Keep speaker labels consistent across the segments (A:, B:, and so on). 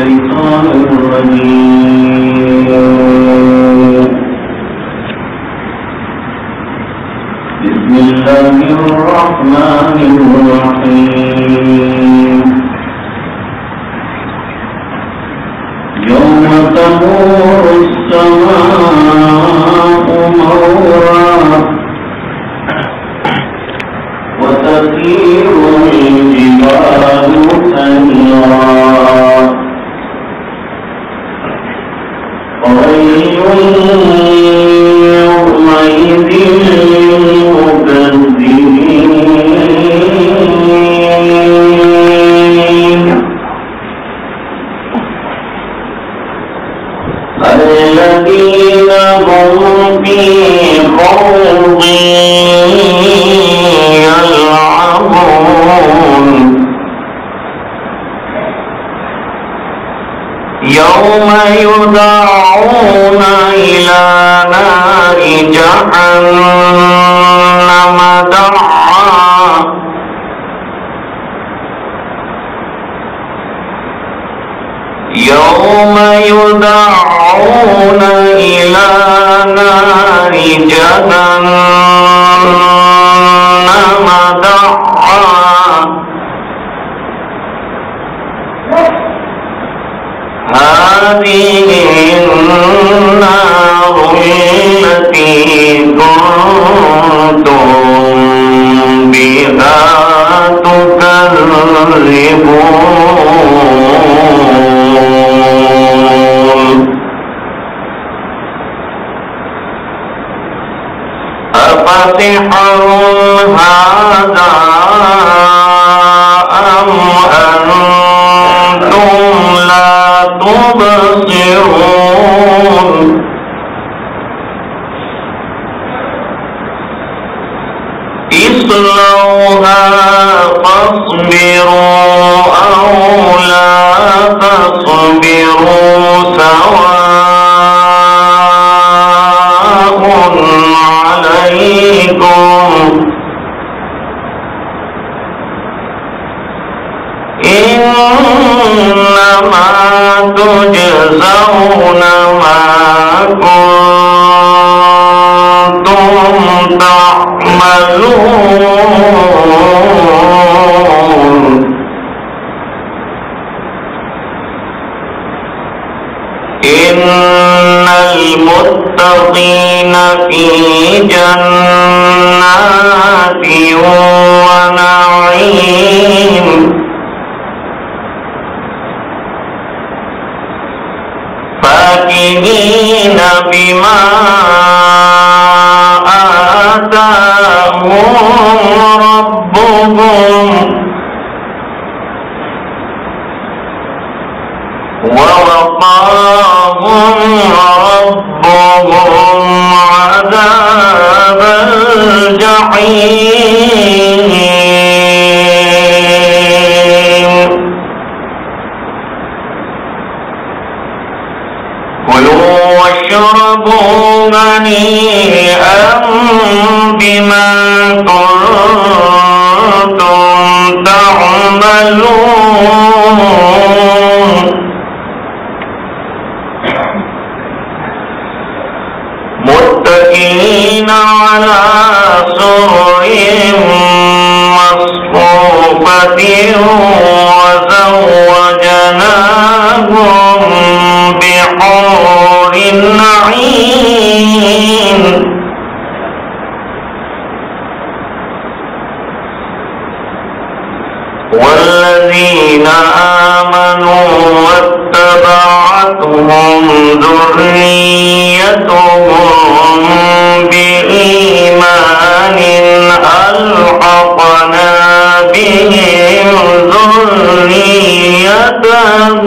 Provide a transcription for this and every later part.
A: الشيطان الرجيم. بسم الله الرحمن الرحيم. يوم تمور السماء مورا وتسير الجبال سيرا وويل يومئذ للمكذبين الذين هم في خوض يلعبون يوم يدعون إلى نار جهنم دعا يوم يدعون إلى نار جهنم دعا هذه النار التي كنتم بها تكذبون أفسحر هذا أم أنتم لا تبصرون اصلوها فاصبروا أو لا تصبروا سواء عليكم إنما تجزون ما كنتم تعملون إن المتقين في جنات ونعيم فاكهين بما آتاهم ربهم ووقاهم ربهم عذاب الجحيم كلوا واشربوا هنيئا بما كنتم تعملون متكئين على سرر مصفوفة وزوجناهم بحور عين والذين آمنوا واتبعتهم ذريتهم بإيمان ألحقنا بهم ذريتهم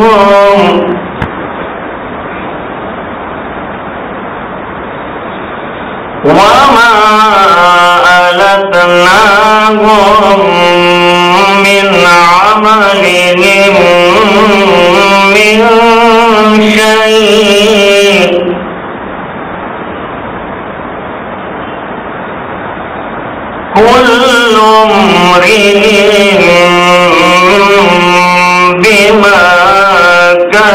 A: وما ألتناهم من عملهم من شيء كل امرئ بما كسب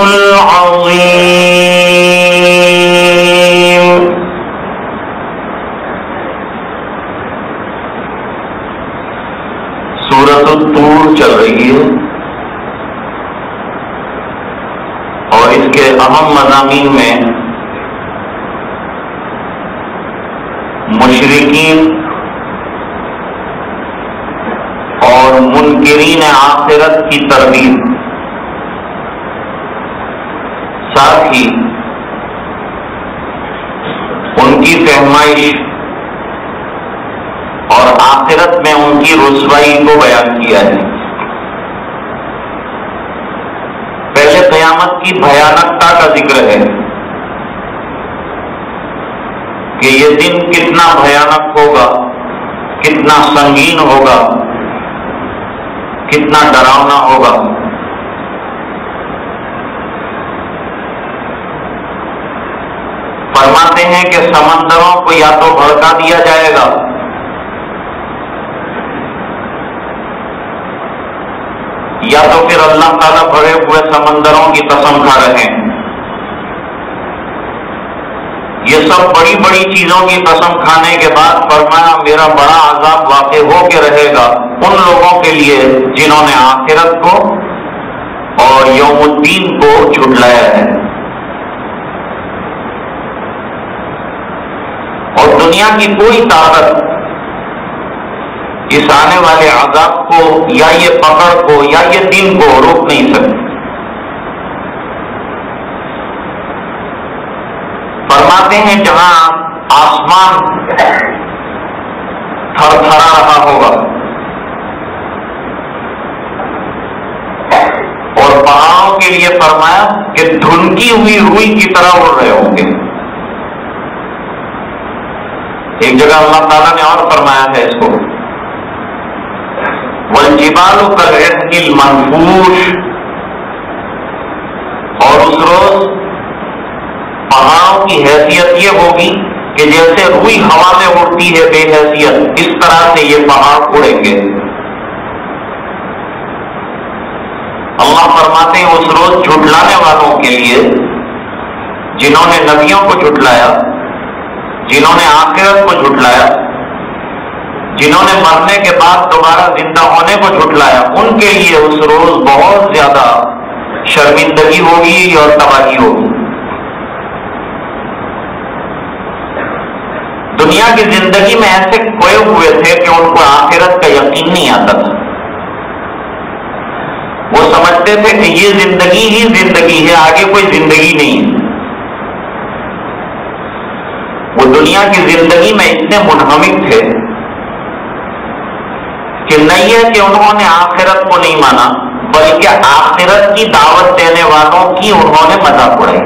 A: العظيم. سورۃ الطور چل رہی ہے اور اس کے اہم مضامین میں مشرکین اور منکرین آخرت کی ترغیب، ساتھ ہی ان کی فہمائش اور آخرت میں ان کی رسوائی کو بیان کیا ہے. پہلے قیامت کی بھیانکتا کا ذکر ہے کہ یہ دن کتنا بھیانک ہوگا، کتنا سنگین ہوگا، کتنا ڈراؤنا ہوگا. فرماتے ہیں کہ سمندروں کو یا تو بھڑکا دیا جائے گا یا تو پھر اللہ تعالیٰ بھرے ہوئے سمندروں کی قسم کھا رہے ہیں. یہ سب بڑی بڑی چیزوں کی قسم کھانے کے بعد فرمایا میرا بڑا عذاب واقع ہو کے رہے گا ان لوگوں کے لیے جنہوں نے آخرت کو اور یوم الدین کو جھٹلایا ہے. اور دنیا کی کوئی طاقت اس آنے والے عذاب کو یا یہ پکڑ کو یا یہ دن کو روک نہیں سکتی. فرماتے ہیں جہاں آسمان تھر تھرا رہا ہوگا اور پہاڑوں کے لیے فرمایا کہ دھنکی ہوئی روئی کی طرح اڑ رہے ہوں گے. ایک جگہ اللہ تعالیٰ نے اور فرمایا ہے اس کو والجبال کالعہن المنفوش، اور اس روز پہاڑوں کی حیثیت یہ ہوگی کہ جیسے روئی ہوا میں اڑتی ہے بے حیثیت، اس طرح سے یہ پہاڑ اڑیں گے. اللہ فرماتے ہیں اس روز جھٹلانے والوں کے لیے جنہوں نے نبیوں کو جھٹلایا، جنہوں نے آخرت کو جھٹلایا، جنہوں نے مرنے کے بعد دوبارہ زندہ ہونے کو جھٹلایا، ان کے لیے اس روز بہت زیادہ شرمندگی ہوگی اور تباہی ہوگی. دنیا کی زندگی میں ایسے کھوئے ہوئے تھے کہ ان کو آخرت کا یقین نہیں آتا تھا. وہ سمجھتے تھے کہ یہ زندگی ہی زندگی ہے، آگے کوئی زندگی نہیں ہے. وہ دنیا کی زندگی میں اتنے منہمک تھے کہ نہیں ہے کہ انہوں نے آخرت کو نہیں مانا، بلکہ آخرت کی دعوت دینے والوں کی انہوں نے مذاق اڑائی.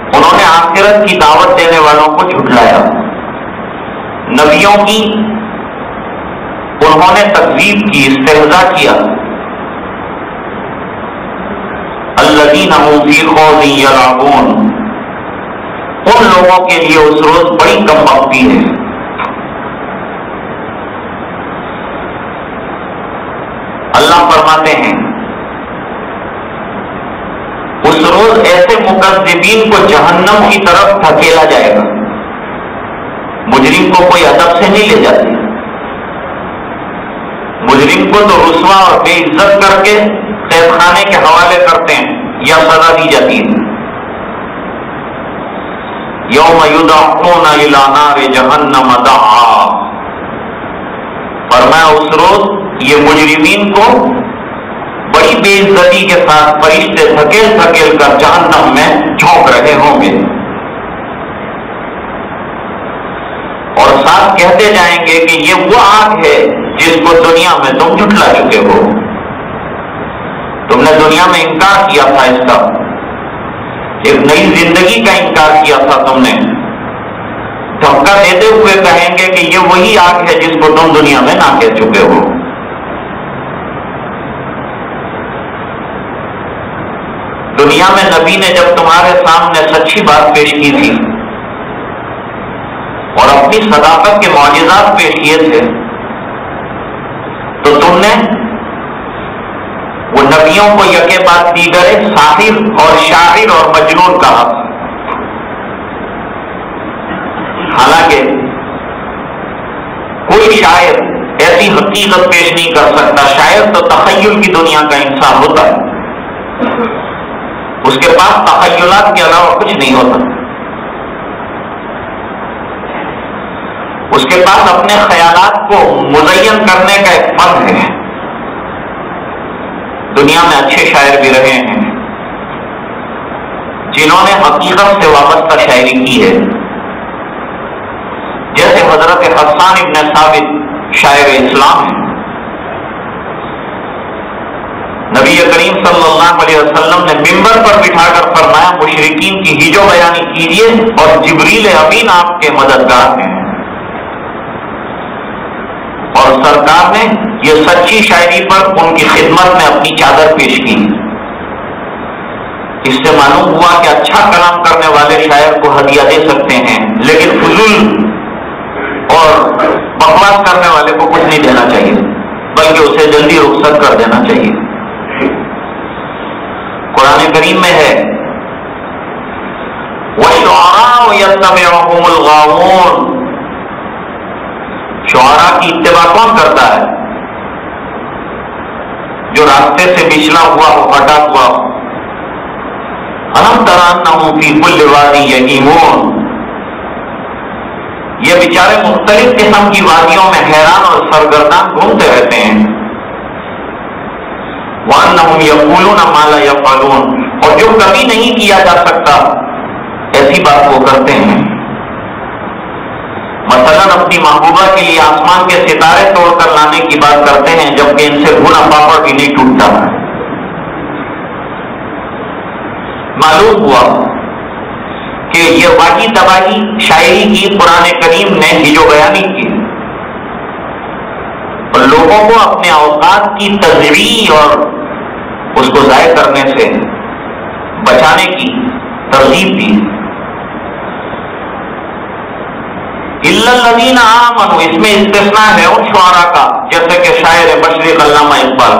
A: انہوں نے آخرت کی دعوت دینے والوں کو جھٹلایا، نبیوں کی انہوں نے تکذیب کی، استہزاء کیا. الذین هم فی خوض یلعبون، ان لوگوں کے لیے اس روز بڑی کم بختی ہے. اللہ فرماتے ہیں اس روز ایسے مکذبین کو جہنم کی طرف دھکیلا جائے گا. مجرم کو کوئی ادب سے نہیں لے جاتے، مجرم کو تو رسوا اور بے عزت کر کے قید خانے کے حوالے کرتے ہیں یا سزا دی جاتی ہے. یوم یدعون الی نار جہنم دعا، فرمایا اس روز یہ مجرمین کو بڑی بے عزتی کے ساتھ فرشتے دھکیل دھکیل کر جہنم میں جھونک رہے ہوں گے اور ساتھ کہتے جائیں گے کہ یہ وہ آگ ہے جس کو دنیا میں تم جھٹلا چکے ہو. تم نے دنیا میں انکار کیا تھا، اس کا ایک نئی زندگی کا انکار کیا تھا تم نے. دھکا دیتے ہوئے کہیں گے کہ یہ وہی آگ ہے جس کو تم دنیا میں نہ کہہ چکے ہو. دنیا میں نبی نے جب تمہارے سامنے سچی بات پیش کی تھی اور اپنی صداقت کے معجزات پیش کیے تھے تو تم نے وہ نبی نبیوں کو یکے بعد دیگر ساحر اور شاعر اور مجنون کہا، حالانکہ کوئی شاعر ایسی حقیقت پیش نہیں کر سکتا. شاعر تو تخیل کی دنیا کا انسان ہوتا ہے، اس کے پاس تخیلات کے علاوہ کچھ نہیں ہوتا. اس کے پاس اپنے خیالات کو مزین کرنے کا ایک فن ہے. دنیا میں اچھے شاعر بھی رہے ہیں جنہوں نے حقیقت سے وابستہ شاعری کی ہے، جیسے حضرت حسان ابن ثابت شاعر اسلام ہیں. نبی کریم صلی اللہ علیہ وسلم نے ممبر پر بٹھا کر فرمایا مشرکین کی ہیجو بیانی کیجیے اور جبریل امین آپ کے مددگار ہیں. اور سرکار نے یہ سچی شاعری پر ان کی خدمت میں اپنی چادر پیش کی. اس سے معلوم ہوا کہ اچھا کلام کرنے والے شاعر کو ہدیہ دے سکتے ہیں، لیکن فضول اور بکواس کرنے والے کو کچھ نہیں دینا چاہیے، بلکہ اسے جلدی رخصت کر دینا چاہیے. قرآن کریم میں ہے وَالشُّعَرَاءُ يَتَّبِعُهُمُ الْغَاوُونَ. شعراء کی اتباع کون کرتا ہے؟ جو راستے سے پچھلا ہوا ہو، ہٹا ہوا ہو. أَلَمْ تَرَ أَنَّهُمْ فِي كُلِّ وَادٍ يَهِيمُونَ. یہ بیچارے مختلف قسم کی وادیوں میں حیران اور سرگردان گھومتے رہتے ہیں. وَأَنَّهُمْ يَقُولُونَ مَا لَا يَفْعَلُونَ. اور جو کبھی نہیں کیا جا سکتا ایسی بات وہ کرتے ہیں. مثلاً اپنی محبوبہ کے لیے آسمان کے ستارے توڑ کر لانے کی بات کرتے ہیں، جبکہ ان سے گھنا پاپڑ بھی نہیں ٹوٹتا. معلوم ہوا کہ یہ واقعی تباہی شاعری کی قرآن کریم نے ہیجو بیانی کی اور لوگوں کو اپنے اوقات کی تضییع اور اس کو ضائع کرنے سے بچانے کی ترغیب دی. اِلَّا الَّذِينَ آمَنُوا. اس میں استثناء ہے ان شعراء کا جیسے کہ شاعر مشرق علامہ اقبال.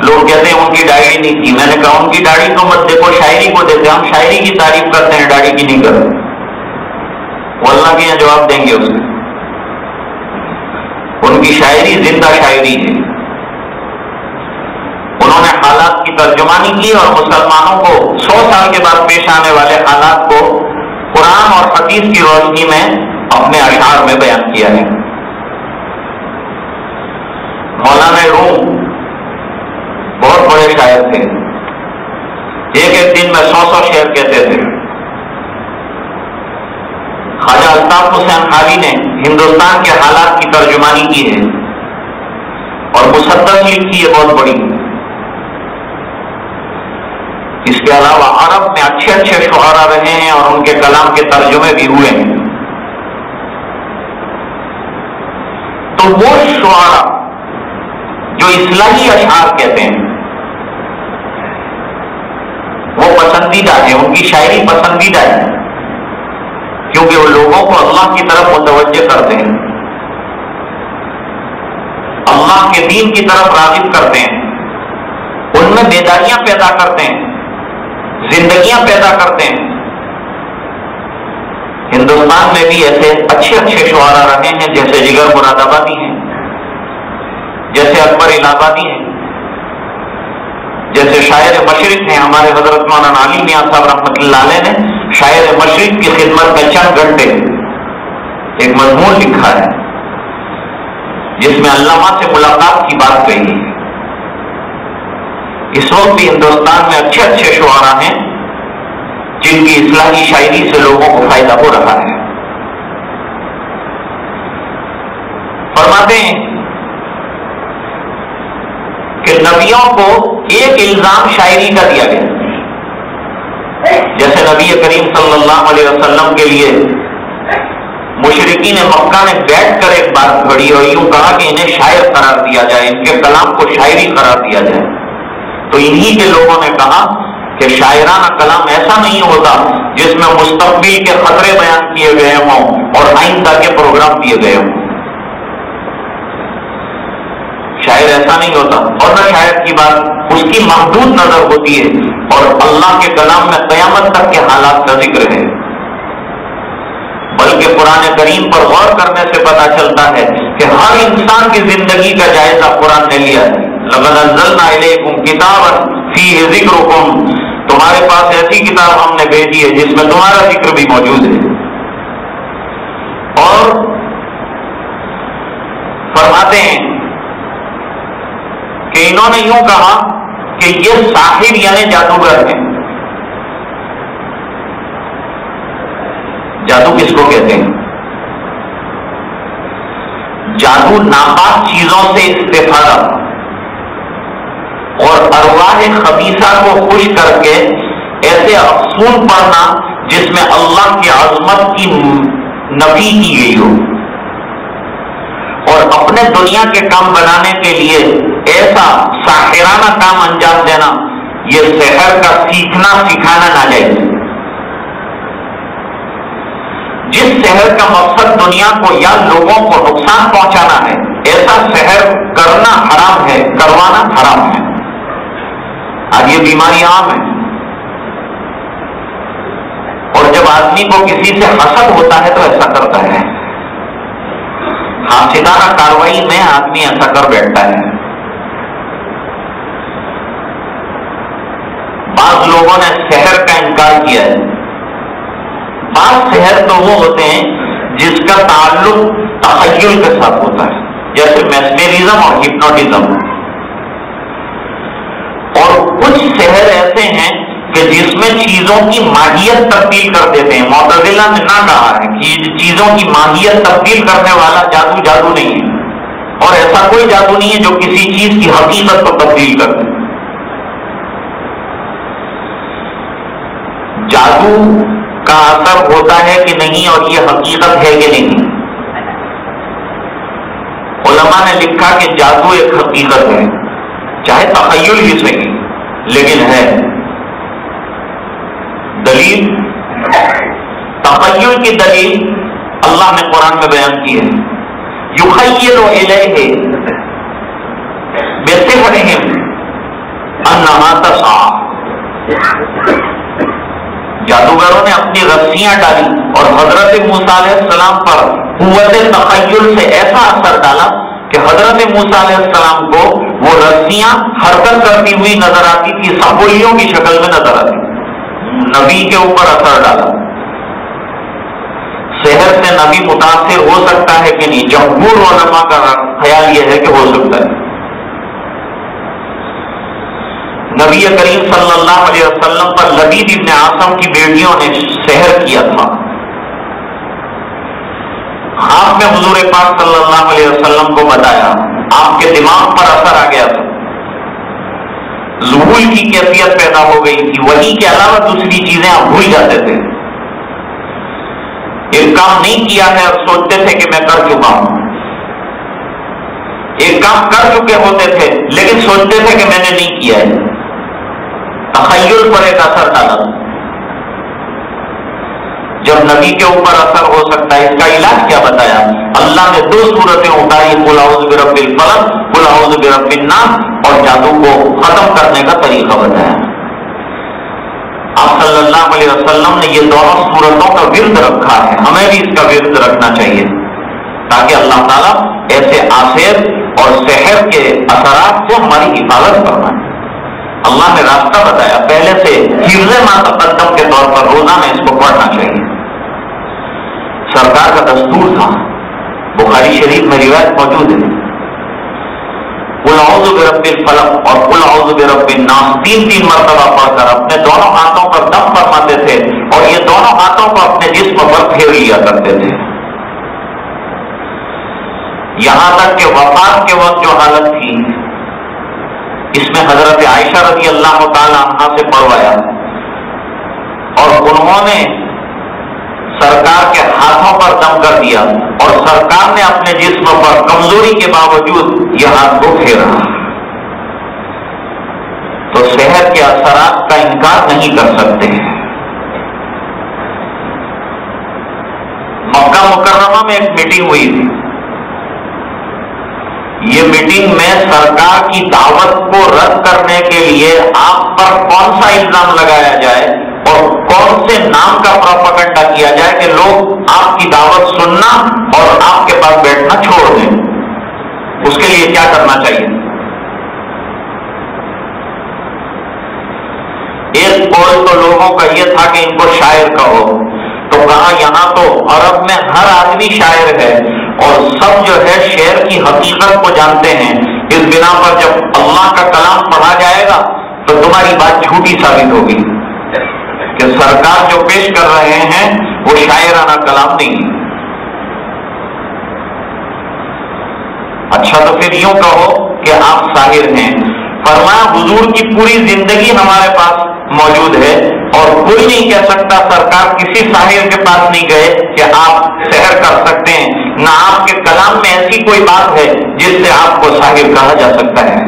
A: لوگ کہتے ہیں ان کی ڈائری نہیں تھی. میں نے کہا ان کی ڈائری تو مت دیکھو، شاعری کو دیتے. ہم شاعری کی تعریف کرتے ہیں، ڈائری کی نہیں کرتے. وہ اللہ کے یہاں جواب دیں گے اس کے. ان کی شاعری زندہ شاعری ہے. انہوں نے حالات کی ترجمانی کی اور مسلمانوں کو 100 سال کے بعد پیش آنے والے حالات کو قرآن اور حدیث کی روشنی میں اپنے اشعار میں بیان کیا ہے. مولانا روم بہت بڑے شاعر تھے. ایک دن میں 100 شعر کہتے تھے. خواجہ الطاف حسین حاوی نے ہندوستان کے حالات کی ترجمانی کی ہے اور مسدس لکھی ہے بہت بڑی. اس کے علاوہ عرب میں اچھے اچھے شعراء رہے ہیں اور ان کے کلام کے ترجمے بھی ہوئے ہیں. تو وہ شعراء جو اصلاحی اشعار کہتے ہیں وہ پسندیدہ ہیں، ان کی شاعری پسندیدہ ہے کیونکہ وہ لوگوں کو اللہ کی طرف متوجہ کرتے ہیں، اللہ کے دین کی طرف راغب کرتے ہیں، ان میں بیداریاں پیدا کرتے ہیں، زندگیاں پیدا کرتے ہیں. ہندوستان میں بھی ایسے اچھے اچھے شعراء رہے ہیں جیسے جگر مراد آبادی ہیں، جیسے اکبر الہ آبادی ہیں، جیسے شاعر مشرق ہیں. ہمارے حضرت مولانا علی میاں صاحب رحمۃ اللہ علیہ نے شاعر مشرق کی خدمت میں چند گھنٹے ایک مضمون لکھا ہے جس میں علامہ سے ملاقات کی بات کہی ہے. اس وقت بھی ہندوستان میں اچھے اچھے شعراء ہیں جن کی اصلاحی شاعری سے لوگوں کو فائدہ ہو رہا ہے. فرماتے ہیں کہ نبیوں کو ایک الزام شاعری کا دیا گیا. جیسے نبی کریم صلی اللہ علیہ وسلم کے لیے مشرکین مکہ نے بیٹھ کر ایک بات گھڑی اور یوں کہا کہ انہیں شاعر قرار دیا جائے، ان کے کلام کو شاعری قرار دیا جائے. تو انہی کے لوگوں نے کہا کہ شاعرانہ کلام ایسا نہیں ہوتا جس میں مستقبل کے خطرے بیان کیے گئے ہوں اور آئندہ کے پروگرام دیے گئے ہوں. شاعر ایسا نہیں ہوتا، اور نہ شاعر کی بات، اس کی محدود نظر ہوتی ہے، اور اللہ کے کلام میں قیامت تک کے حالات کا ذکر ہے۔ بلکہ قرآن کریم پر غور کرنے سے پتہ چلتا ہے کہ ہر انسان کی زندگی کا جائزہ قرآن نے لیا ہے۔ لَقَدْ أَنزَلْنَا إِلَيْكُمْ كِتَابًا فِيهِ ذِكْرُكُمْ، تمہارے پاس ایسی کتاب ہم نے بھیجی ہے جس میں تمہارا ذکر بھی موجود ہے۔ اور فرماتے ہیں کہ انہوں نے یوں کہا کہ یہ ساحر یعنی جادوگر ہیں۔ جادو کس کو کہتے ہیں؟ جادو ناپاک چیزوں سے استفادہ اور ارواح خبیثہ کو خوش کر کے ایسے افسون پڑھنا جس میں اللہ کی عظمت کی نفی کی گئی ہو، اور اپنے دنیا کے کام بنانے کے لیے ایسا ساحرانہ کام انجام دینا، یہ سحر کا سیکھنا سکھانا ناجائز ہے۔ جس سحر کا مقصد دنیا کو یا لوگوں کو نقصان پہنچانا ہے، ایسا سحر کرنا حرام ہے، کروانا حرام ہے۔ آج یہ بیماری عام ہے، اور جب آدمی کو کسی سے حسد ہوتا ہے تو ایسا کرتا ہے، حاسدانہ کاروائی میں آدمی ایسا کر بیٹھتا ہے۔ بعض لوگوں نے سحر کا انکار کیا ہے۔ بعض سحر تو وہ ہوتے ہیں جس کا تعلق تخیل کے ساتھ ہوتا ہے، جیسے میسمرزم اور ہپنوٹزم، اور کچھ سحر ایسے ہیں کہ جس میں چیزوں کی ماہیت تبدیل کر دیتے ہیں۔ معتزلہ نے نہ کہا ہے کہ چیزوں کی ماہیت تبدیل کرنے والا جادو جادو نہیں ہے، اور ایسا کوئی جادو نہیں ہے جو کسی چیز کی حقیقت کو تبدیل کر دے۔ جادو کا اثر ہوتا ہے کہ نہیں، اور یہ حقیقت ہے کہ نہیں؟ علماء نے لکھا کہ جادو ایک حقیقت ہے، چاہے تخیل ہی صحیح، لیکن ہے۔ دلیل، تخیل کی دلیل اللہ نے قرآن میں بیان کی ہے۔ یخیل الیہ بسحرہم انہا تسعی، جادوگروں نے اپنی رسیاں ڈالی اور حضرت موسیٰ علیہ السلام پر قوت تخیل سے ایسا اثر ڈالا کہ حضرت موسیٰ علیہ السلام کو وہ رسیاں حرکت کرتی ہوئی نظر آتی تھی، سپولیوں کی شکل میں نظر آتی۔ نبی کے اوپر اثر ڈالا۔ سحر سے نبی متاثر ہو سکتا ہے کہ نہیں؟ جمہور علماء کا خیال یہ ہے کہ ہو سکتا ہے۔ نبی کریم صلی اللہ علیہ وسلم پر لبید ابن عاصم کی بیٹیوں نے سحر کیا تھا۔ خواب میں حضور پاک صلی اللہ علیہ وسلم کو بتایا، آپ کے دماغ پر اثر آ گیا تھا، ذہول کی کیفیت پیدا ہو گئی تھی، وہی کے علاوہ دوسری چیزیں آپ بھول جاتے تھے۔ ایک کام نہیں کیا ہے اور سوچتے تھے کہ میں کر چکا ہوں، ایک کام کر چکے ہوتے تھے لیکن سوچتے تھے کہ میں نے نہیں کیا ہے۔ تخیل پر ایک اثر ڈالا۔ جب نبی کے اوپر اثر ہو سکتا ہے، اس کا علاج کیا بتایا؟ اللہ نے 2 صورتیں اتاری، قل اعوذ برب الفلق، قل اعوذ برب الناس، اور جادو کو ختم کرنے کا طریقہ بتایا۔ آپ صلی اللہ علیہ وسلم نے یہ دونوں صورتوں کا ورد رکھا ہے، ہمیں بھی اس کا ورد رکھنا چاہیے تاکہ اللہ تعالیٰ ایسے آثار اور سحر کے اثرات سے ہماری حفاظت فرمائے۔ اللہ نے راستہ بتایا، پہلے سے حفظ ما تقدم کے طور پر روزانہ اس کو پڑھنا چاہیے۔ سرکار کا دستور تھا، بخاری شریف میں روایت موجود ہے، قل اعوذ برب الفلق اور قل اعوذ برب الناس 3 مرتبہ پڑھ کر اپنے دونوں ہاتھوں پر دم فرماتے تھے، اور یہ دونوں ہاتھوں کو اپنے جسم پر پھیر لیا کرتے تھے، یہاں تک کہ وفات کے وقت جو حالت تھی، اس میں حضرت عائشہ رضی اللہ تعالی عنہا سے پڑھوایا، اور انہوں نے سرکار کے ہاتھوں پر دم کر دیا، اور سرکار نے اپنے جسم پر کمزوری کے باوجود یہ ہاتھ کو پھیرا۔ تو صحت کے اثرات کا انکار نہیں کر سکتے ہیں۔ مکہ مکرمہ میں ایک میٹنگ ہوئی تھی، یہ میٹنگ میں سرکار کی دعوت کو رد کرنے کے لیے آپ پر کون سا الزام لگایا جائے اور کون سے نام کا پروپیگنڈا کیا جائے کہ لوگ آپ کی دعوت سننا اور آپ کے پاس بیٹھنا چھوڑ دیں، اس کے لیے کیا کرنا چاہیے؟ ایک قول تو لوگوں کا یہ تھا کہ ان کو شاعر کہو، تو کہا یہاں تو عرب میں ہر آدمی شاعر ہے اور سب جو ہے شعر کی حقیقت کو جانتے ہیں، اس بنا پر جب اللہ کا کلام پڑھا جائے گا تو تمہاری بات جھوٹی ثابت ہوگی کہ سرکار جو پیش کر رہے ہیں وہ شاعرانہ کلام نہیں۔ اچھا تو پھر یوں کہو کہ آپ ساحر ہیں۔ فرمایا حضور کی پوری زندگی ہمارے پاس موجود ہے اور کوئی نہیں کہہ سکتا سرکار کسی ساحر کے پاس نہیں گئے کہ آپ سحر کر سکتے ہیں، نہ آپ کے کلام میں ایسی کوئی بات ہے جس سے آپ کو ساحر کہا جا سکتا ہے۔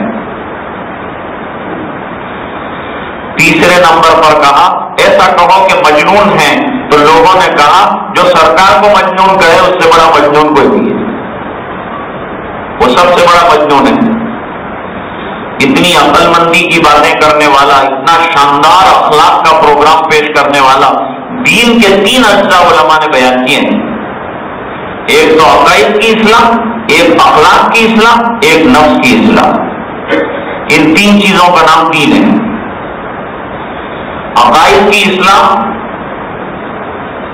A: تیسرے نمبر پر کہا ایسا کہو کہ مجنون ہیں، تو لوگوں نے کہا جو سرکار کو مجنون کہے اس سے بڑا مجنون کوئی نہیں ہے، وہ سب سے بڑا مجنون ہے۔ اتنی عقل مندی کی باتیں کرنے والا، اتنا شاندار اخلاق کا پروگرام پیش کرنے والا، دین کے 3 اجزاء علماء نے بیان کیے ہیں، ایک تو عقائد کی اصلاح، ایک اخلاق کی اصلاح، ایک نفس کی اصلاح۔ ان 3 چیزوں کا نام دین ہے۔ عقائد کی اصلاح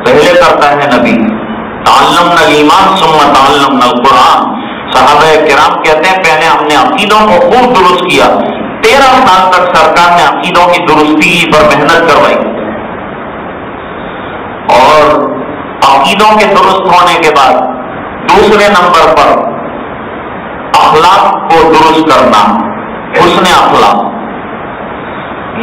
A: پہلے کرتا ہے نبی، تعلمنا الایمان ثم تعلمنا القرآن۔ صحابہ کرام کہتے ہیں پہلے ہم نے عقیدوں کو خوب درست کیا، 13 سال تک سرکار نے عقیدوں کی درستی پر محنت کروائی، اور عقیدوں کے درست ہونے کے بعد دوسرے نمبر پر اخلاق کو درست کرنا، حسن اخلاق۔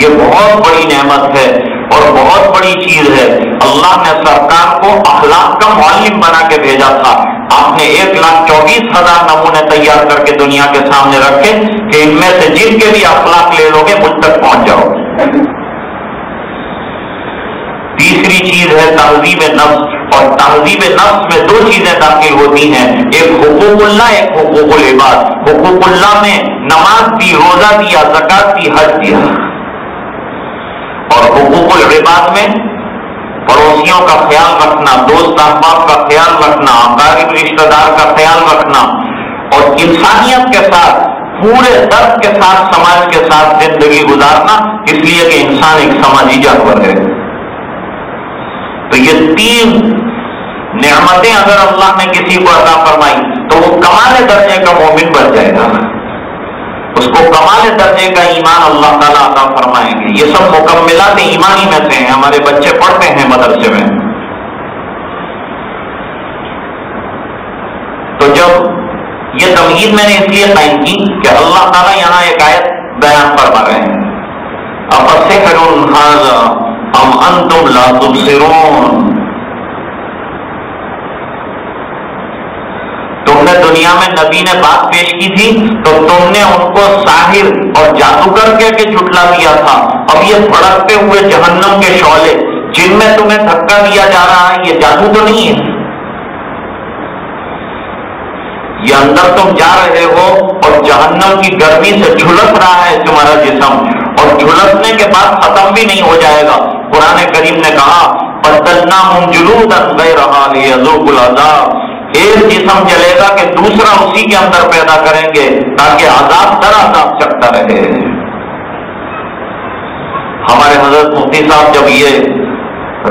A: یہ بہت بڑی نعمت ہے اور بہت بڑی چیز ہے۔ اللہ نے سرکار کو اخلاق کا معلم بنا کے بھیجا تھا۔ آپ نے 1,24,000 نمونے تیار کر کے دنیا کے سامنے رکھے کہ ان میں سے جن کے بھی اخلاق لے لو گے مجھ تک پہنچ جاؤ۔ تیسری چیز ہے تہذیب نفس، اور تہذیب نفس میں 2 چیزیں داخل ہوتی ہیں، ایک حقوق اللہ، ایک حقوق العباد۔ حقوق اللہ میں نماز دی، روزہ دیا، زکات دی، حج دیا، اور حقوق العباد میں پڑوسیوں کا خیال رکھنا، دوست احباب کا خیال رکھنا، اقارب رشتہ دار کا خیال رکھنا، اور انسانیت کے ساتھ پورے درد کے ساتھ سماج کے ساتھ زندگی گزارنا، اس لیے کہ انسان ایک سماجی جانور ہے۔ تو یہ 3 نعمتیں اگر اللہ نے کسی کو عطا فرمائی تو وہ کمال درجے کا مومن بن جائے گا، اس کو کمال درجے کا ایمان اللہ تعالیٰ عطا فرمائیں گے۔ یہ سب مکملات ایمانی میں سے ہیں، ہمارے بچے پڑھتے ہیں مدرسے میں۔ تو جب یہ تمہید میں نے اس لیے قائم کی کہ اللہ تعالیٰ یہاں ایک آیت بیان فرما رہے ہیں، أَفَسِحْرٌ هَذَا أَمْ أَنْتُمْ لَا تُبْصِرُونَ۔ تم نے دنیا میں نبی نے بات پیش کی تھی تو تم نے ان کو ساحر اور جادوگر کہہ کے جھٹلا دیا تھا، اب یہ بھڑکتے ہوئے جہنم کے شعلے جن میں تمہیں دھکا دیا جا رہا ہے یہ جادو تو نہیں ہے، یہ اندر تم جا رہے ہو اور جہنم کی گرمی سے جھلس رہا ہے تمہارا جسم، اور جھلسنے کے بعد ختم بھی نہیں ہو جائے گا۔ قرآن کریم نے کہا بَدَّلْنَاهُمْ جُلُودًا غَيْرَهَا لِيَذُوقُوا الْعَذَابَ، ایک جسم جلے گا کہ دوسرا اسی کے اندر پیدا کریں گے تاکہ عذاب در عذاب چکتا رہے۔ ہمارے حضرت مفتی صاحب جب یہ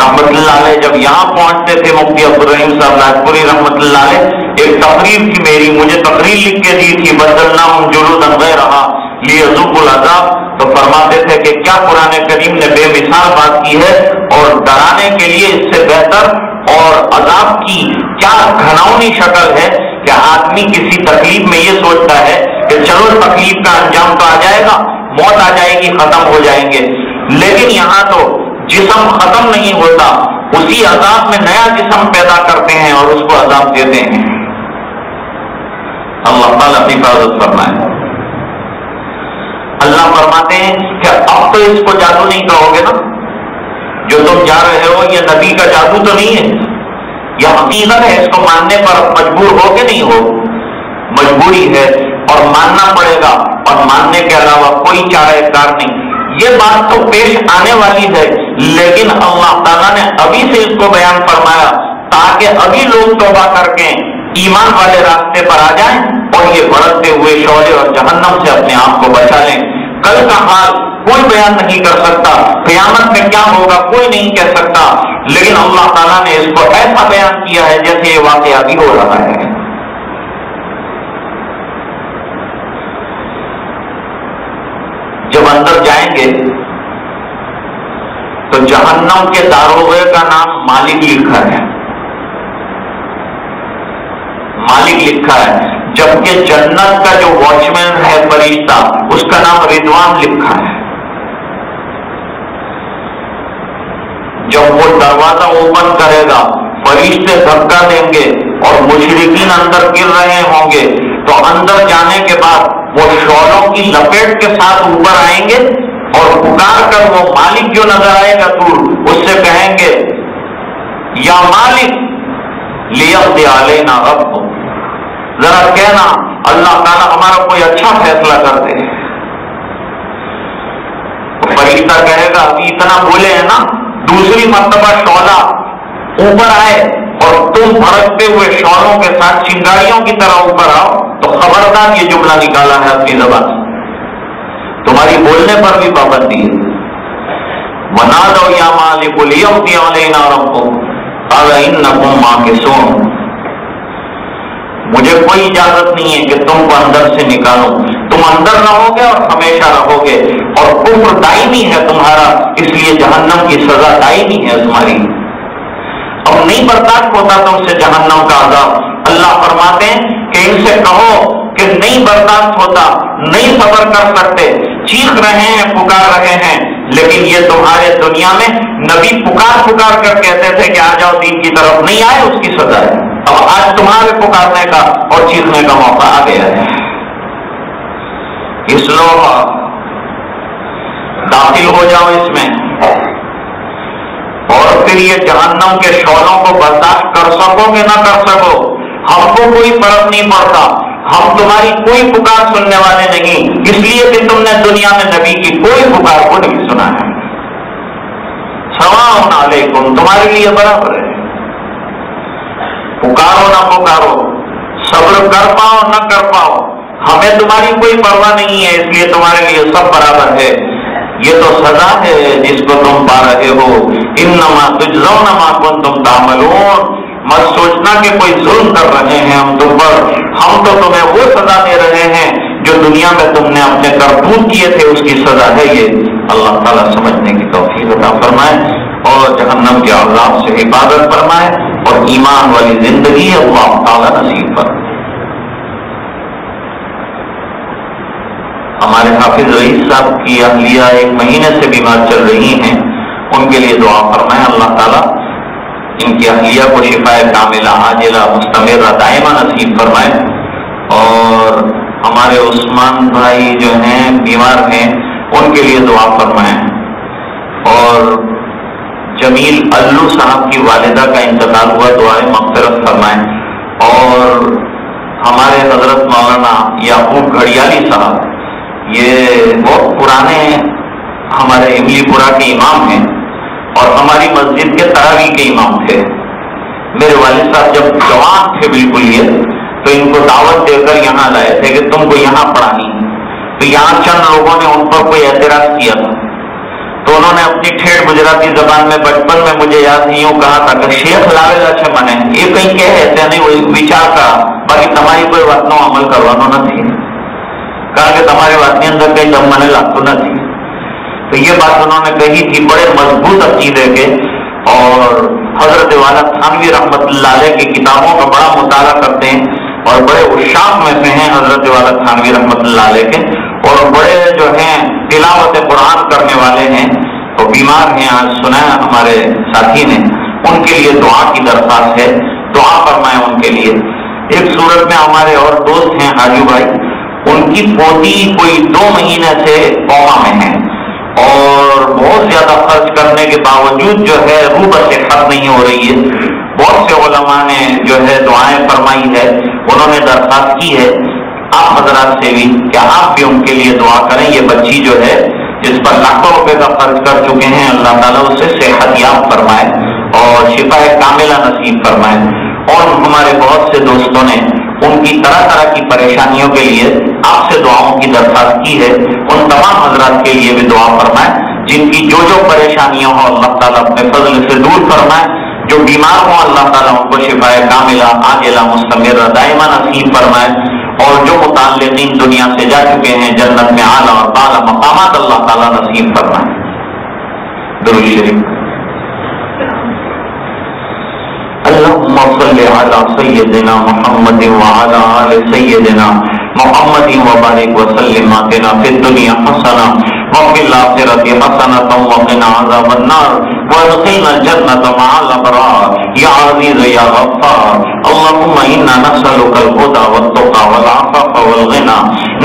A: رحمت اللہ علیہ جب یہاں پہنچتے تھے، مفتی عبدالرحیم صاحب راجپوری رحمت اللہ علیہ، ایک تقریر تھی میری، مجھے تقریر لکھ کے دی تھی بَدَّلْنَاهُمْ جُلُودًا غَيْرَهَا لِيَذُوقُوا الْعَذَابَ، تو فرماتے تھے کہ کیا قرآن کریم نے بے مثال بات کی ہے، اور ڈرانے کے لیے اس سے بہتر اور عذاب کی کیا گھناؤنی شکل ہے کہ آدمی کسی تکلیف میں یہ سوچتا ہے کہ چلو تکلیف کا انجام تو آ جائے گا، موت آ جائے گی، ختم ہو جائیں گے، لیکن یہاں تو جسم ختم نہیں ہوتا، اسی عذاب میں نیا جسم پیدا کرتے ہیں اور اس کو عذاب دیتے ہیں۔ اللہ تعالیٰ اپنی حفاظت فرمائے۔ اللہ فرماتے ہیں کہ اب تو اس کو جادو نہیں کہو گے نا، جو تم جا رہے ہو یہ نبی کا جادو تو نہیں ہے، یہ حقیقت ہے، اس کو ماننے پر مجبور ہو کہ نہیں ہو، مجبوری ہے۔ اور ماننا پڑے گا، اور ماننے کے علاوہ کوئی چارہ کار نہیں۔ یہ بات تو پیش آنے والی ہے، لیکن اللہ تعالیٰ نے ابھی سے اس کو بیان فرمایا تاکہ ابھی لوگ توبہ کر کے ایمان والے راستے پر آ جائیں اور یہ بڑھتے ہوئے شعلے اور جہنم سے اپنے آپ کو بچا لیں۔ کل کا حال کوئی بیان نہیں کر سکتا، قیامت میں کیا ہوگا کوئی نہیں کہہ سکتا، لیکن اللہ تعالیٰ نے اس کو ایسا بیان کیا ہے جیسے یہ واقعہ بھی ہو رہا ہے۔ جب اندر جائیں گے تو جہنم کے داروغے کا نام مالک لکھا ہے، مالک لکھا ہے، جبکہ جنت کا جو واچ مین ہے فرشتہ اس کا نام رضوان لکھا ہے۔ جب وہ دروازہ اوپن کرے گا فرشتے دھکا دیں گے اور مشرکین اندر گر رہے ہوں گے، تو اندر جانے کے بعد وہ شعلوں کی لپیٹ کے ساتھ اوپر آئیں گے اور پکار کر وہ مالک جو نظر آئے گا دور اس سے کہیں گے یا مالک لیقضی علینا ربک، ذرا کہنا اللہ تعالیٰ ہمارا کوئی اچھا فیصلہ کر دے۔ فرشتہ کہے گا ابھی اتنا بولے ہیں نا، دوسری مرتبہ شعلہ اوپر آئے اور تم بھڑکتے ہوئے شعلوں کے ساتھ چنگاریوں کی طرح اوپر آؤ تو خبردار یہ جملہ نکالا ہے اپنی زبان سے، تمہاری بولنے پر بھی پابندی ہے۔ وَنَادَوْا يَا مَالِكُ لِيَقْضِيَ عَلَيْنَا رَبُّكَ قَالَ إِنَّكُمْ مَاكِثُونَ، مجھے کوئی اجازت نہیں ہے کہ تم کو اندر سے نکالوں، تم اندر رہو گے اور ہمیشہ رہو گے، اور کفر دائمی ہے تمہارا، اس لیے جہنم کی سزا دائمی ہے تمہاری۔ اب نہیں برداشت ہوتا تم سے جہنم کا عذاب، اللہ فرماتے ہیں کہ ان سے کہو کہ نہیں برداشت ہوتا، نہیں صبر کر سکتے، چیخ رہے ہیں پکار رہے ہیں، لیکن یہ تمہارے دنیا میں نبی پکار پکار کر کہتے تھے کہ آ جاؤ دین کی طرف، نہیں آئے اس کی سزا ہے۔ اب آج تمہارے پکارنے کا اور چیخنے کا موقع آ گیا ہے، اس لوگ داخل ہو جاؤ اس میں، اور پھر یہ جہنم کے شعلوں کو برداشت کر سکو کہ نہ کر سکو ہم کو کوئی فرق نہیں پڑتا، ہم تمہاری کوئی پکار سننے والے نہیں، اس لیے کہ تم نے دنیا میں نبی کی کوئی پکار کو نہیں سنا ہے۔ سواء علیکم، تمہارے لیے برابر ہے، پکارو نہ پکارو، صبر کر پاؤ نہ کر پاؤ، ہمیں تمہاری کوئی پرواہ نہیں ہے، اس لیے تمہارے لیے سب برابر ہے۔ یہ تو سزا ہے جس کو تم پا رہے ہو، انما تجزون ما کنتم تعملون، مت سوچنا کہ کوئی ظلم کر رہے ہیں ہم تم پر، ہم تو تمہیں وہ سزا دے رہے ہیں جو دنیا میں تم نے اپنے کرتوت کیے تھے اس کی سزا ہے یہ۔ اللہ تعالیٰ سمجھنے کی توفیق عطا فرمائے اور جہنم کے عذاب سے حفاظت فرمائے اور ایمان والی زندگی اللہ تعالیٰ نصیب فرمائے۔ ہمارے حافظ رئیس صاحب کی اہلیہ 1 مہینے سے بیمار چل رہی ہیں، ان کے لیے دعا فرمائیں، اللہ تعالیٰ ان کی اہلیہ کو شفائے کاملہ عاجلہ مستمرہ دائمہ نصیب فرمائے، اور ہمارے عثمان بھائی جو ہیں بیمار ہیں ان کے لیے دعا فرمائیں، اور جمیل الو صاحب کی والدہ کا انتقال ہوا، دعائیں مغفرت فرمائیں، اور ہمارے حضرت مولانا یعقوب گھڑیالی صاحب یہ بہت پرانے ہمارے املی پورہ کے امام ہیں اور ہماری مسجد کے تراویح کے امام تھے۔ میرے والد صاحب جب جوان تھے بالکل یہ، تو ان کو دعوت دے کر یہاں لائے تھے کہ تم کو یہاں پڑھانی، تو یہاں چند لوگوں نے ان پر کوئی اعتراض کیا تھا، تو انہوں نے اپنی ٹھیٹ گجراتی زبان میں بچپن میں مجھے یاد نہیں یوں کہا تھا کہ شیخ لاوے اچھے منے یہ کہیں کہہ ایسے نہیں وہی وچار کا باقی تمہاری کوئی بات نو عمل کروانا نہ کہا کہ تمہارے بات کے اندر کہیں دم منے لگتا نہ تھی، تو یہ بات انہوں نے کہی تھی بڑے مضبوط عقیدے کے، اور حضرت والا تھانوی رحمت اللہ علیہ کی کتابوں کا بڑا مطالعہ کرتے ہیں اور بڑے اشاق میں سے ہیں حضرت والا تھانوی رحمت اللہ علیہ کے، اور بڑے جو ہیں تلاوت قرآن کرنے والے ہیں، وہ بیمار ہیں، آج سنا ہے ہمارے ساتھی نے، ان کے لیے دعا کی درخواست ہے، دعا فرمائیں ان کے لیے۔ ایک صورت میں ہمارے اور دوست ہیں حاجی بھائی، ان کی پوتی کوئی 2 مہینے سے کوما میں ہے اور بہت زیادہ خرچ کرنے کے باوجود جو ہے روح صحت نہیں ہو رہی ہے، بہت سے علماء نے جو ہے دعائیں فرمائی ہے، انہوں نے درخواست کی ہے آپ حضرات سے بھی کہ آپ بھی ان کے لیے دعا کریں. یہ بچی جو ہے جس پر لاکھوں روپے کا خرچ کر چکے ہیں، اللہ تعالیٰ اسے صحت یاب فرمائے اور شفا کاملہ نصیب فرمائے. اور ہمارے بہت سے دوستوں نے ان کی طرح طرح کی پریشانیوں کے لیے آپ سے دعاؤں کی درخواست کی ہے. ان تمام حضرات کے لیے بھی دعا فرمائیں جن کی جو پریشانیاں ہوں اللہ تعالیٰ اپنے فضل سے دور فرمائے. جو بیمار ہوں اللہ تعالیٰ ان کو شفا کاملہ عاجلہ مستمرہ دائمہ نصیب فرمائے. اور جو متعلقین دنیا سے جا چکے ہیں جنت میں اعلیٰ اور بالا مقامات اللہ تعالیٰ نصیب فرمائے. درود شریف. اللهم صل على سيدنا محمد وعلى آل سيدنا محمد وبارك وسلم. آتنا في الدنيا حسنة وفي الآخرة حسنة وقنا عذاب النار وادخلنا الجنة مع الأبرار يا عزيز يا غفار. اللهم إنا نسألك الهدى والتقى والعفاف والغنى،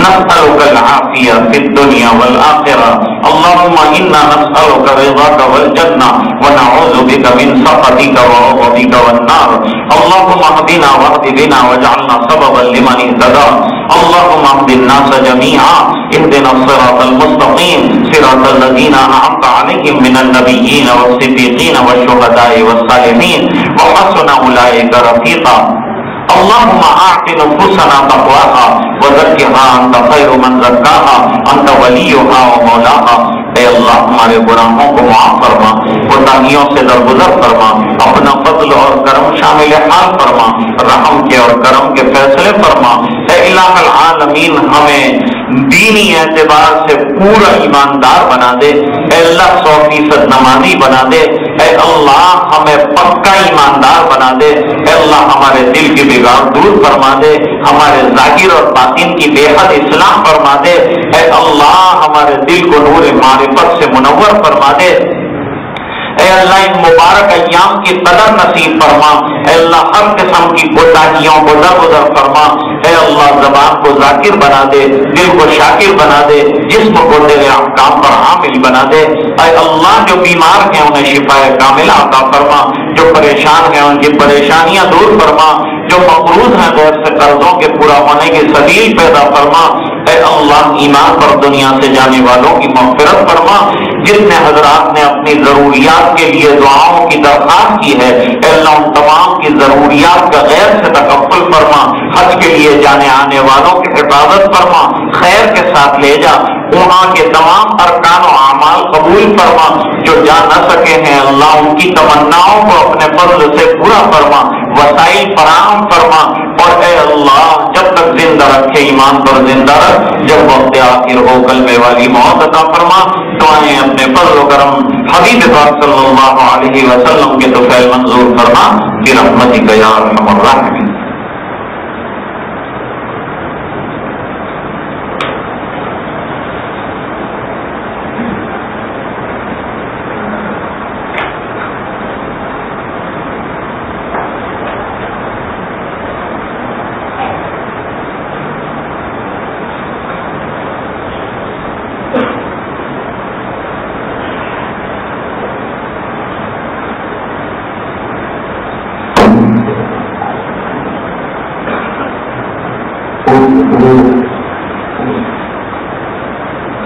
A: نسألك العافية في الدنيا والآخرة. اللهم إنا نسألك رضاك والجنة ونعوذ بك من سخطك وغضبك والنار. اللهم اهدنا واهد بنا واجعلنا سببا لمن اهتدى. اللهم اهد الناس جميعا. اهدنا الصراط المستقيم صراط الذين أنعمت عليهم من النبيين والصديقين والشهداء والصالحين وحسن أولئك رفيقا. اللهم آت نفوسنا تقواها وزكها أنت خير من زكاها أنت وليها ومولاها. اے اللہ ہمارے گناہوں کو معاف فرما، کوتاہیوں سے درگزر فرما، اپنا فضل اور کرم شامل حال فرما، رحم کے اور کرم کے فیصلے فرما. اے الہ العالمین ہمیں دینی اعتبار سے پورا ایماندار بنا دے. اے اللہ 100% نمازی بنا دے. اے اللہ ہمیں پکا ایماندار بنا دے. اے اللہ ہمارے دل کی بگاڑ دور فرما دے. ہمارے ظاہر اور باطن کی بے حد اصلاح فرما دے. اے اللہ ہمارے دل کو نور معرفت سے منور فرما دے. اے اللہ ان مبارک ایام کی قدر نصیب فرما. اے اللہ ہر قسم کی کوتاہیوں کو درگزر فرما. اے اللہ زبان کو ذاکر بنا دے، دل کو شاکر بنا دے، جسم کو تیرے احکام پر عامل بنا دے. اے اللہ جو بیمار ہیں انہیں شفا کاملہ عطا فرما، جو پریشان ہیں ان کی پریشانیاں دور فرما، جو مقروض ہیں غیر سے قرضوں کے پورا ہونے کی سبیل پیدا فرما. اے اللہ ایمان پر دنیا سے جانے والوں کی مغفرت فرما. جتنے حضرات نے اپنی ضروریات کے لیے دعاؤں کی درخواست کی ہے اے اللہ ان تمام کی ضروریات کا غیر سے تکفل فرما. حج کے لیے جانے آنے والوں کی حفاظت فرما، خیر کے ساتھ لے جا. وہاں کے تمام ارکان و اعمال قبول فرما. جو جا نہ سکے ہیں اللہ ان کی تمناؤں کو اپنے فضل سے پورا فرما، وسائل فراہم فرما. اور اے اللہ جب تک زندہ رکھے ایمان پر زندہ رکھ، جب وقت آخر ہو کلمے والی موت عطا فرما. دعائیں اپنے فضل و کرم حبیب پاک صلی اللہ علیہ وسلم کے طفیل منظور فرما برحمتک یا ارحم الراحمین.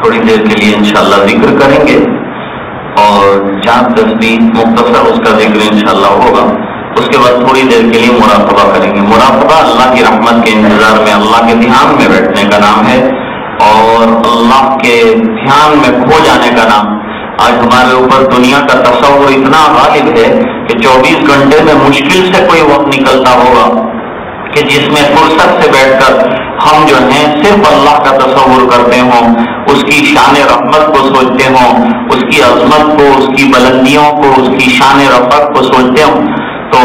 A: تھوڑی دیر کے لیے انشاءاللہ ذکر کریں گے اور 4 تسبیح مختصر اس کا ذکر انشاءاللہ ہوگا. اس کے بعد تھوڑی دیر کے لیے مراقبہ کریں گے. مراقبہ اللہ کی رحمت کے انتظار میں اللہ کے دھیان میں بیٹھنے کا نام ہے اور اللہ کے دھیان میں کھو جانے کا نام. آج ہمارے اوپر دنیا کا تصور اتنا غالب ہے کہ 24 گھنٹے میں مشکل سے کوئی وقت نکلتا ہوگا کہ جس میں فرصت سے بیٹھ کر ہم جو ہیں صرف اللہ کا تصور کرتے ہوں، اس کی شان رحمت کو سوچتے ہوں، اس کی عظمت کو، اس کی بلندیوں کو، اس کی شان رفعت کو سوچتے ہوں. تو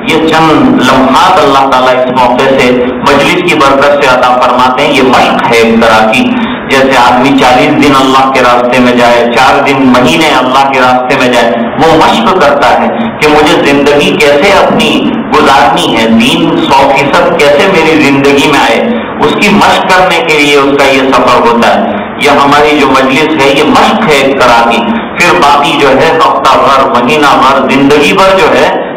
A: یہ چند لمحات اللہ تعالیٰ اس موقع سے مجلس کی برکت سے عطا فرماتے ہیں. یہ مشق ہے ایک طرح کی. جیسے آدمی 40 دن اللہ کے راستے میں جائے، 4 دن مہینے اللہ کے راستے میں جائے، وہ مشق کرتا ہے کہ مجھے زندگی کیسے اپنی گزارنی ہے، دین 100% کیسے میری زندگی میں آئے. اس کی مشق کرنے کے لیے اس کا یہ سفر ہوتا ہے. یہ ہماری جو مجلس ہے یہ مشق ہے ایک طرح کی. پھر باقی جو ہے ہفتہ بھر، مہینہ بھر، زندگی بھر جو ہے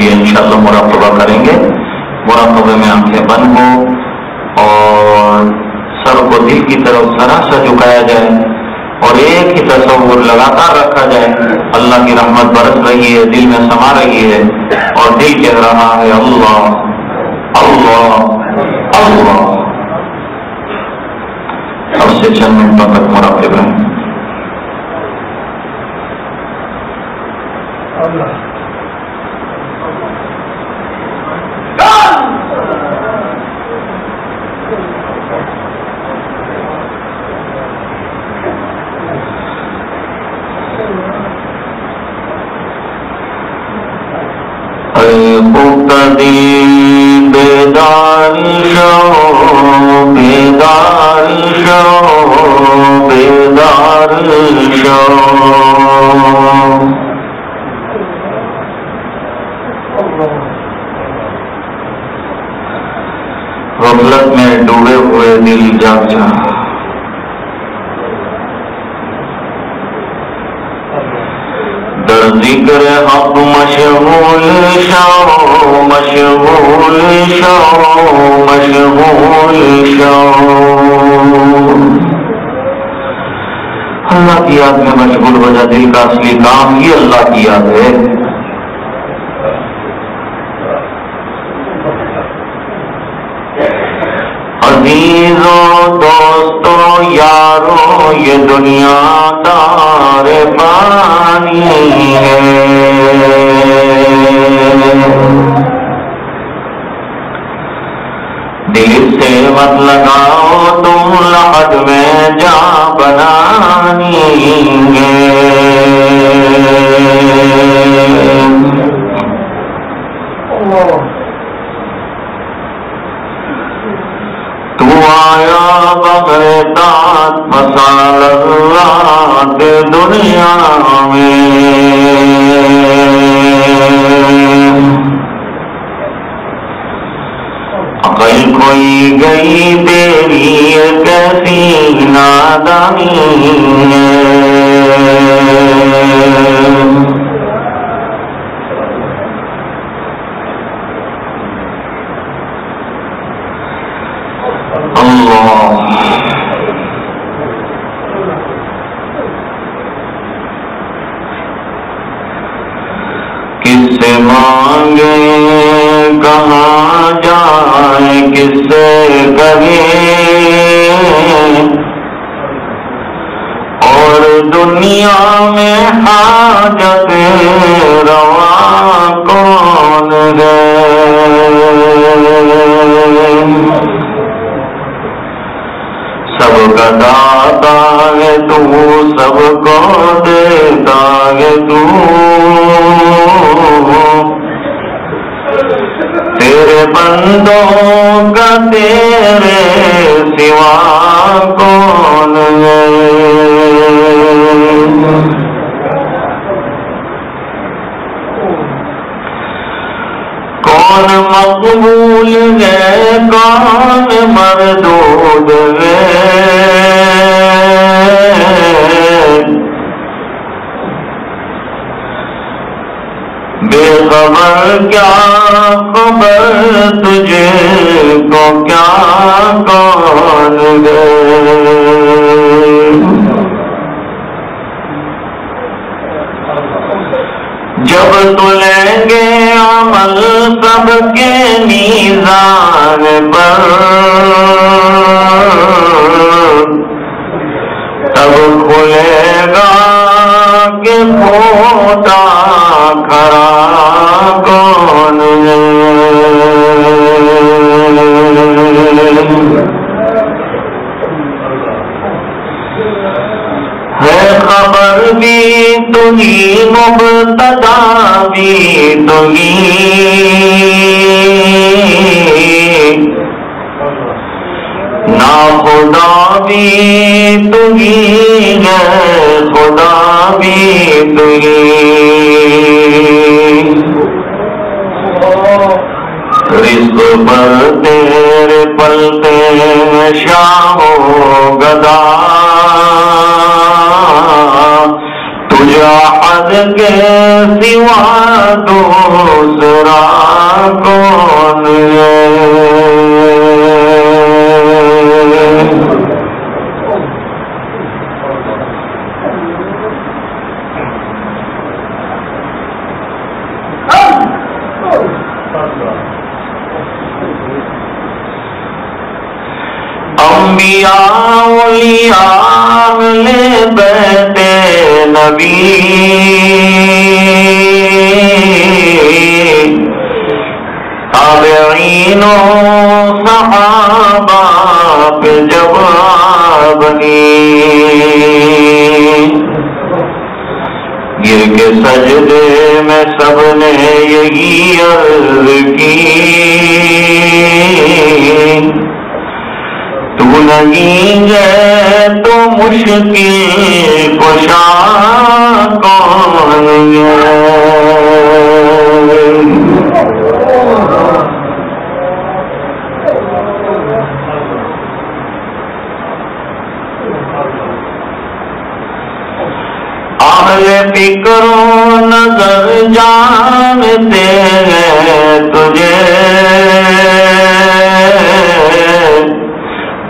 A: لیے انشاءاللہ مراقبہ کریں گے. مراقبے میں آنکھیں بند ہو اور سر کو دل کی طرف ذرا سا جھکایا جائے اور ایک ہی تصور لگاتار رکھا جائے. اللہ کی رحمت برس رہی ہے, دل میں سما رہی ہے اور دل کہہ رہا ہے اللہ اللہ اللہ. اب سے چند منٹوں تک مراقب رہیں. بیدار شو بیدار شو بیدار شو. غفلت میں ڈوبے ہوئے دل جاگ جا. ذکر حق مشغول شو مشغول شو مشغول شو. اللہ کی یاد میں مشغول ہو جا. دل کا اصلی کام ہی اللہ کی یاد ہے. عزیزوں دوستوں یاروں یہ دنیا دار فانی ہے. دل سے مت لگاؤ تم لحد میں جا بنانی ہے. آیا بغیرات مسالات دنیا میں. عقل کھوئی گئی تیری کیسی نادانی ہے. کس سے مانگے کہاں جائے کس سے کہیں اور دنیا میں حاجت روا کون ہے. سب کا داتا ہے تو سب کو دیتا ہے تو. تیرے بندوں کا تیرے سوا کون ہے. کون مقبول ہے کون مردود ہے. بے خبر کیا خبر تجھے کو کیا کون ہے. جب تلیں گے عمل سب کے میزان پر تب کھلے گا کہ کھوٹا کھڑا کون ہے. خبر بھی تجھی مبتدا بھی تجھی نا خدا بھی تجھی ہے خدا بھی تجھی. رزق پر تیرے پلتے شاہ و گدا تجھے حد کے سوا دوسرا اہل بیت نبی تابعین و صحابہ پہ جواب گر کے سجدے میں سب نے یہی عرض کی تو نہیں گئے تو مشکل کشا کون ہے؟ اہل فکر و نظر جانتے ہیں تجھے،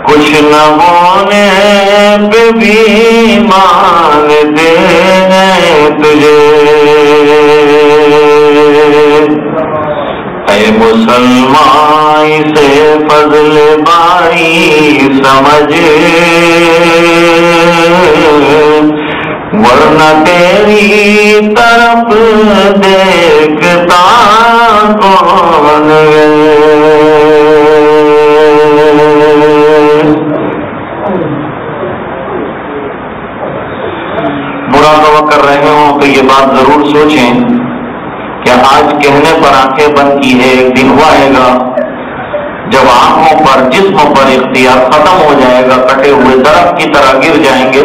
A: کچھ نہ ہونے پہ بھی مانتے ہیں تجھے۔ اے مسلمان سے فضل باری سمجھ، ورنہ تیری طرف دیکھتا کون ہے؟ مراقبہ کر رہے ہوں تو یہ بات ضرور سوچیں کہ آج کہنے پر آنکھیں بند کی ہے، ایک دن وہ آئے گا جب آنکھوں پر جسم پر اختیار ختم ہو جائے گا، کٹے ہوئے درخت کی طرح گر جائیں گے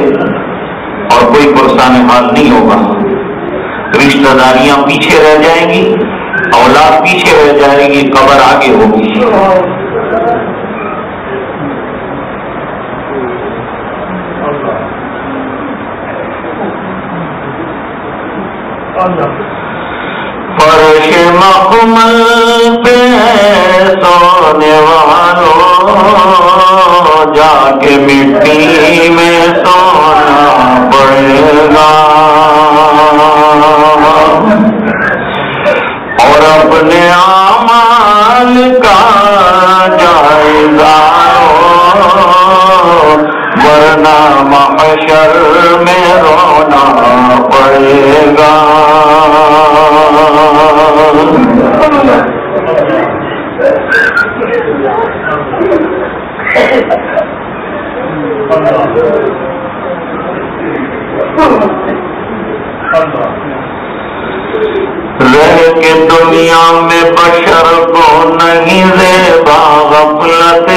A: اور کوئی پرسان حال نہیں ہوگا، رشتہ داریاں پیچھے رہ جائیں گی، اولاد پیچھے رہ جائے گی، قبر آگے ہوگی۔ فرش مخمل پہ سونے والوں، جا کے مٹی میں سونا پڑے گا، اور اپنے اعمال کا جائزہ لو، ورنہ محشر میں رونا پڑے گا۔ رہ کے دنیا میں بشر کو نہیں زیبا غفلت،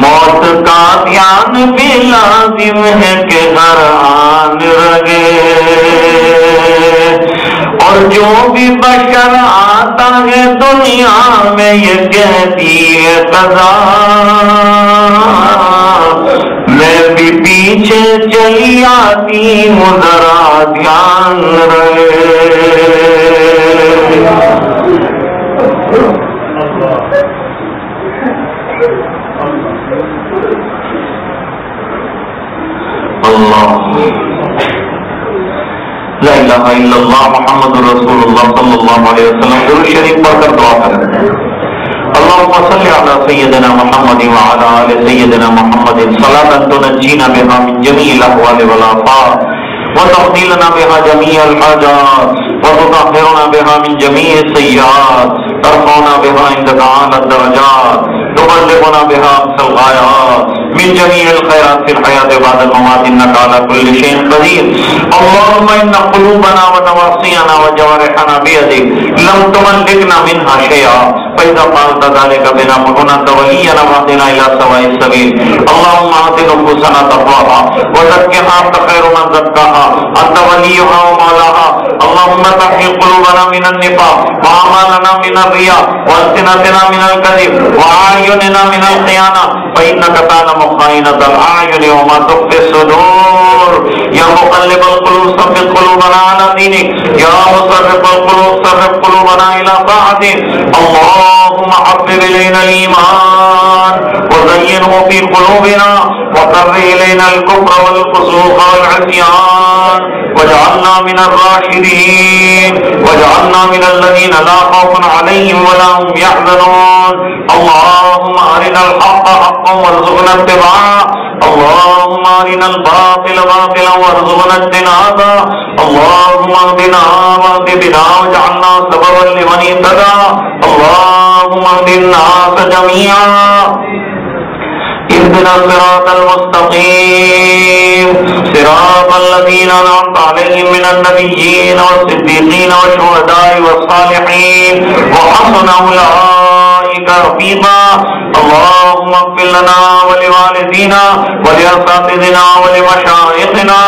A: موت کا دھیان بھی لازم ہے کہ ہر آن رہے، اور جو بھی بشر آتا ہے دنیا میں یہ کہتی ہے قضا، میں بھی پیچھے چلی آتی ہوں ذرا دھیان رہے۔ اللہ لا الہ الا اللہ محمد رسول اللہ صلی اللہ علیہ وسلم۔ درود شریف پڑھ کر دعا کریں۔ اللهم صل على سيدنا محمد وعلى آل سيدنا محمد صلاة تنجينا بها من جميع الأهوال والآفات، وتقضي لنا بها جميع الحاجات، وتطهرنا بها من جميع السيئات، ترفعنا بها عندك أعلى الدرجات، تبلغنا بها أقصى الغايات، من جميع الخيرات في الحياة بعد الممات، إنك على كل شيء قدير۔ اللهم إن قلوبنا ونواصينا وجوارحنا بيدك، لم تملكنا منها شيئا، فإذا فعلت ذلك بنا فكنت ولينا واهدنا إلى سواء السبيل۔ اللهم آت نفوسنا تقواها وزكها أنت خير من زكاها، أنت وليها ومولاها۔ اللهم طهر قلوبنا من النفاق، وأعمالنا من الرياء، وألسنتنا من الكذب، وأعيننا من الخيانة، فإنك تعلم خائنة الأعين وما تخفي الصدور۔ منصور. یا مقلب القلوب ثبت قلوبنا على دينك. یا مصرف القلوب صرف قلوبنا إلى طاعتك. اللهم حبب إلينا الإيمان وزينه في قلوبنا وكره إلينا الكفر والفسوق والعصيان واجعلنا من الراشدين واجعلنا من الذين لا خوف عليهم ولا هم يحزنون. اللهم أرنا الحق حقا وارزقنا اتباعه. اللهم أرنا الباطل باطلا وارزقنا اجتنابه. اللهم اهدنا واهد بنا واجعلنا سببا لمن اهتدى. اللهم اهد الناس جميعا. اهدنا الصراط المستقيم صراط الذين أنعمت عليهم من النبيين والصديقين والشهداء والصالحين وحسن أولئك رفيقا. اللهم اغفر لنا ولوالدينا ولأساتذتنا ولمشايخنا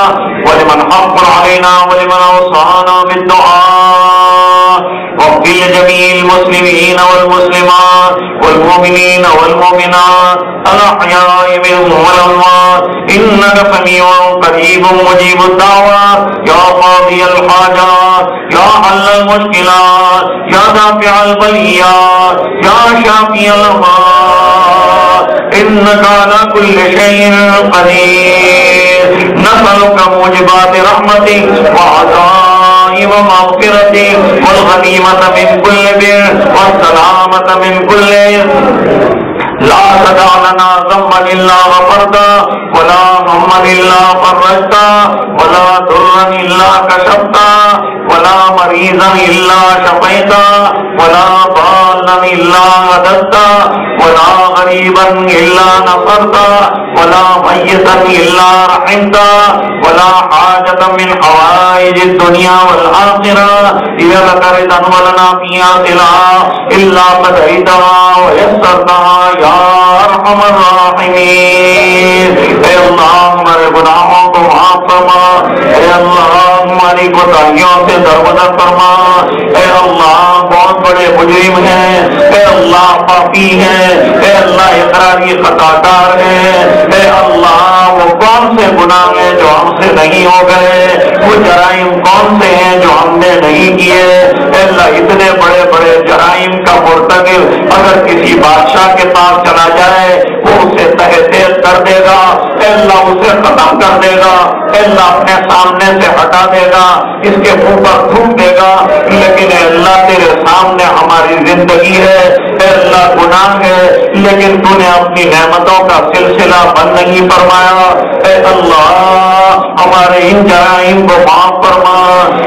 A: ولمن حق علينا ولمن أوصانا بالدعاء. واغفر لجميع المسلمين والمسلمات والمؤمنين والمؤمنات الأحياء منهم والأموات إنك سميع قريب مجيب الدعوات. يا قاضي الحاجات يا حل المشكلات يا دافع البليات يا شافي الأمراض إنك على كل شيء قدير. نسألك موجبات رحمتك وعزائم مغفرتك والغنيمة من كل بر والسلامة من كل لا تدع لنا ذنبا إلا غفرته ولا هما إلا فرجته ولا ضرا إلا كشفته ولا مريضا إلا شفيته ولا ضالا إلا هديته ولا غريبا إلا نصرته ولا ميتا إلا رحمته ولا حاجة من حوائج الدنيا والآخرة هي لك رضا ولنا فيها صلاح إلا قضيتها ويسرتها یا ارحم الراحمین. اے اللہ ہمارے گناہوں کو معاف فرما. اے اللہ ہماری کوتاہیوں سے درگزر فرما. اے اللہ بہت بڑے مجرم ہیں. اے اللہ پاپی ہیں. اے اللہ اقراری خطاکار ہیں. اے اللہ وہ کون سے گناہ ہیں جو ہم سے نہیں ہو گئے؟ وہ جرائم کون سے ہیں جو ہم نے نہیں کیے؟ اے اللہ اتنے بڑے بڑے جرائم کا مرتکب اگر کسی بادشاہ کے پاس چلا جائے وہ اسے تہہ تیز کر دے گا. اے اللہ اسے ختم کر دے گا. اے اللہ اپنے سامنے سے ہٹا دے گا. اس کے منہ پر تھوک دے گا. لیکن اے اللہ تیرے سامنے ہماری زندگی ہے. اے اللہ گناہ ہے لیکن تو نے اپنی نعمتوں کا سلسلہ بند نہیں فرمایا. اے اللہ ہمارے ان جرائم کو معاف فرما.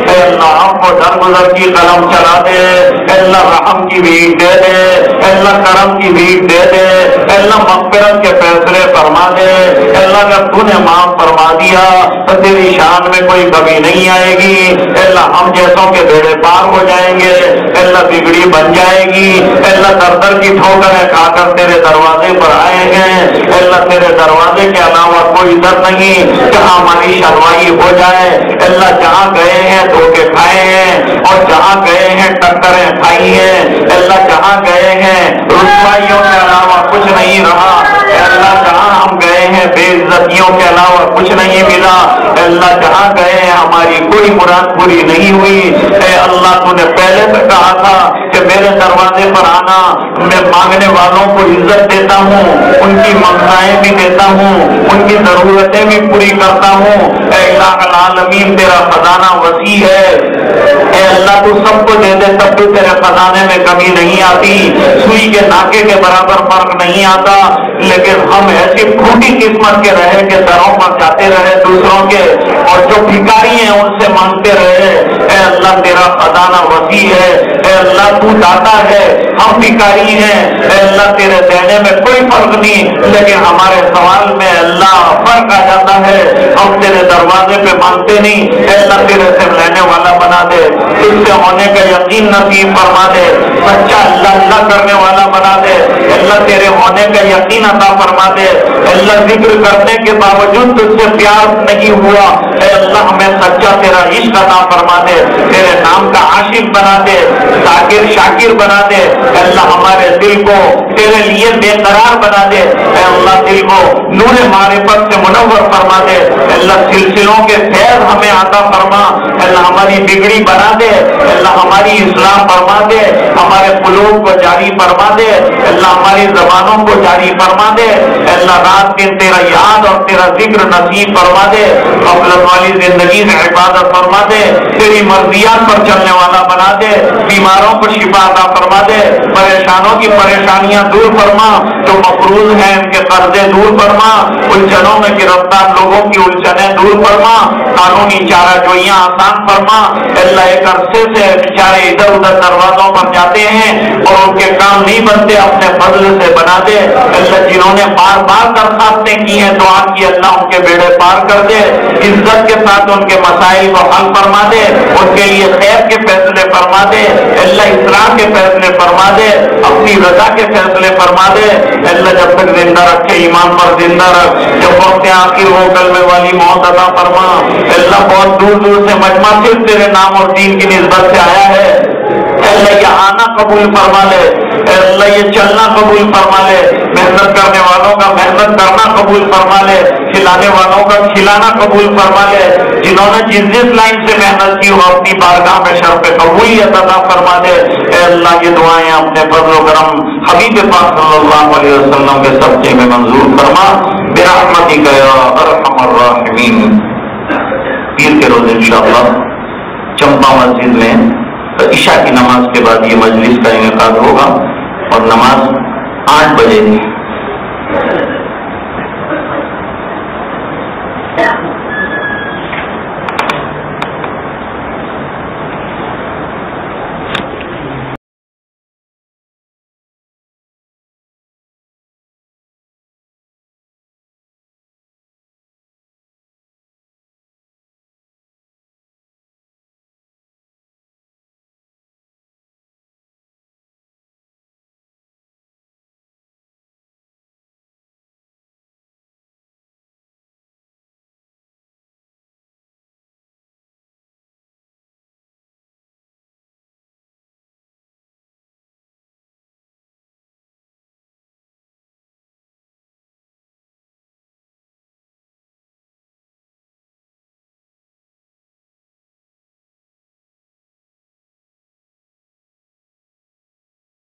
A: اے اللہ ہم کو درگزر کی قلم چلا دے. اے اللہ رحم کی بھیک دے دے. اے اللہ کرم کی بھیک دے دے. اے اللہ مغفرت کے فیصلے فرما دے. اے اللہ اگر تو نے معاف فرما دیا تو تیری شان میں کوئی کمی نہیں آئے گی. اے اللہ ہم جیسوں کے بیڑے پار ہو جائیں گے. اے اللہ بگڑی بن جائے گی. اے اللہ در در کی ٹھوکریں کھا کر تیرے دروازے پر آئے ہیں. اے اللہ تیرے دروازے کے علاوہ کوئی در نہیں جہاں ہماری شروائی ہو جائے. اے اللہ جہاں گئے ہیں دھوکے کھائے ہیں اور جہاں گئے ہیں ٹکریں کھائی ہیں. اے اللہ جہاں گئے ہیں رسوائیوں کے علاوہ کچھ نہیں رہا. اے اللہ جہاں ہم گئے ہیں بے عزتیوں کے علاوہ کچھ نہیں ملا. اے اللہ جہاں گئے ہیں ہماری کوئی مراد پوری نہیں ہوئی. اے اللہ تو نے پہلے سے کہا تھا کہ میرے دروازے پر آنا میں مانگنے والوں کو عزت دیتا ہوں, ان کی منگائیں بھی دیتا ہوں, ان کی ضرورتیں بھی پوری کرتا ہوں. اے الہ العالمین تیرا خزانہ وسیع ہے. اے اللہ تو سب کو دے دے تب بھی تیرے خزانے میں کمی نہیں آتی. سوئی کے ناکے کے برابر فرق نہیں آتا. لیکن ہم ایسی کھوٹی قسمت کے رہے کہ دروں پر جاتے رہے دوسروں کے اور جو بھکاری ہیں ان سے مانگتے رہے. اے اللہ تیرا خزانہ وسیع ہے. اے اللہ تو داتا ہے, ہم بھکاری ہیں. اے اللہ تیرے دینے میں کوئی فرق نہیں لیکن ہمارے سوال میں اللہ فرق آ جاتا ہے. ہم تیرے دروازے پہ مانگتے نہیں. اے اللہ تیرے سے لینے والا بنا دے, تجھ سے ہونے کا یقین نصیب فرما دے, سچا اللہ اللہ کرنے والا بنا دے. اللہ تیرے ہونے کا یقین عطا فرما دے. اللہ ذکر کرنے کے باوجود تجھ سے پیار نہیں ہوا. اے اللہ ہمیں سچا تیرا عشق عطا فرما دے. تیرے نام کا عاشق بنا دے, ذاکر شاکر بنا دے. اے اللہ ہمارے دل کو تیرے لیے بے قرار بنا دے. اے اللہ دل کو نور معرفت سے منور فرما دے. اے اللہ سلسلوں کے فیض ہمیں عطا فرما، اللہ ہماری بگڑی بنا دے، اللہ ہماری اصلاح فرما دے، ہمارے قلوب کو جاری فرما دے، اللہ ہماری زبانوں کو جاری فرما دے، اللہ رات دن تیرا یاد اور تیرا ذکر نصیب فرما دے، غفلت والی زندگی سے حفاظت فرما دے، تیری مرضیات پر چلنے والا بنا دے، بیماروں کو شفا عطا فرما دے، پریشانوں کی پریشانیاں دور فرما، جو مقروض ہیں ان کے قرضے دور فرما، الجھنوں میں گرفتار لوگوں کی الجھنیں دور فرما، قانونی چارہ جوئیاں آسان فرما، اللہ ایک عرصے سے بیچارے ادھر ادھر دروازوں پر جاتے ہیں اور ان کے کام نہیں بنتے، اپنے فضل سے بنا دے، اللہ جنہوں نے بار بار درخواستیں کی ہیں دعا کی، اللہ ان کے بیڑے پار کر دے، عزت کے ساتھ ان کے مسائل کو حل فرما دے، ان کے لیے خیر کے فیصلے فرما دے، اللہ اصلاح کے فیصلے فرما دے، اپنی رضا کے فیصلے فرما دے، اللہ جب تک زندہ رکھے ایمان پر زندہ رکھ، جب وقت آخر ہو کلمے والی موت عطا فرما، اللہ بہت دور دور سے مجمع صرف تیرے نام اور دین کی نسبت سے آیا ہے، اللہ یہ آنا قبول فرما لے، اللہ یہ چلنا قبول فرما لے، محنت کرنے والوں کا محنت کرنا قبول فرما لے، کھلانے والوں کا کھلانا قبول فرما لے، جنہوں نے جس جس لائن سے محنت کی وہ اپنی بارگاہ میں شرف قبولیت عطا فرما دے، اے اللہ یہ دعائیں اپنے فضل و کرم حبیب پاک صلی اللہ علیہ وسلم کے صدقے میں منظور فرما، برحمتک یا ارحم الراحمین۔ پیر کے روز انشاءاللہ چمپا مسجد میں عشاء کی نماز کے بعد یہ مجلس کا انعقاد ہوگا اور نماز 8 بجے